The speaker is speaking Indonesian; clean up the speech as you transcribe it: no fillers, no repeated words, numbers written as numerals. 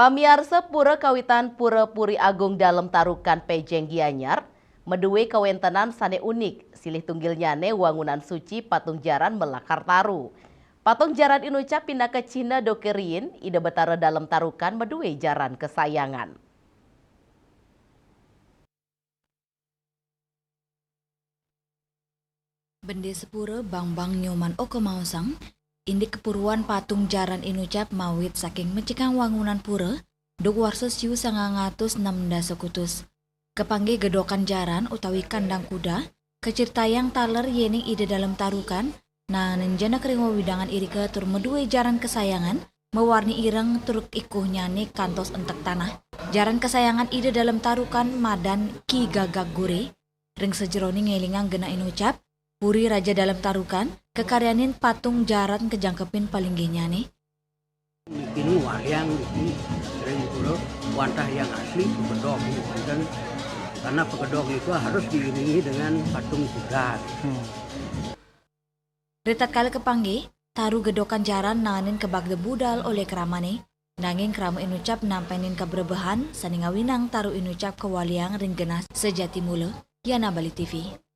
Pamiarsa pura kawitan pura Puri Agung dalam tarukan Pejeng Gianyar, meduwe kawentenan sane unik, silih tunggilnyane wangunan suci patung jaran melakar taru. Patung jaran inucap pindah ke Cina dokerin, ide betara dalam tarukan meduwe jaran kesayangan. Bende sepura bang-bang nyoman oke mausang, indi kepuruan patung jaran inucap mawit saking mencekang wangunan pura, duk warsa siu 916 sekutus. Kepangge gedokan jaran utawi kandang kuda, kecirtayang taler yening ide dalam tarukan, nah nenjana keringo widangan irika tur meduwe jaran kesayangan, mewarni ireng turuk ikuh nyane kantos entek tanah. Jaran kesayangan ide dalam tarukan madan Ki Gagak Gure, ring sejeroni ngelingang gena inucap, Puri Raja dalam tarukan, kekaryanin patung jaran kejangkepin paling genyane. Ini wayang ini sering dulu wantah yang asli pegedok gitu kan, karena pegedok itu harus diiringi dengan patung kuda. Ritat kali kepangge, taru gedokan jaran nanganin kebagde budal oleh keramane, nanging kerama inucap nampenin kabrebehan, saningawinang taru inucap kewaliang ring genas sejati mula, Yana Bali TV.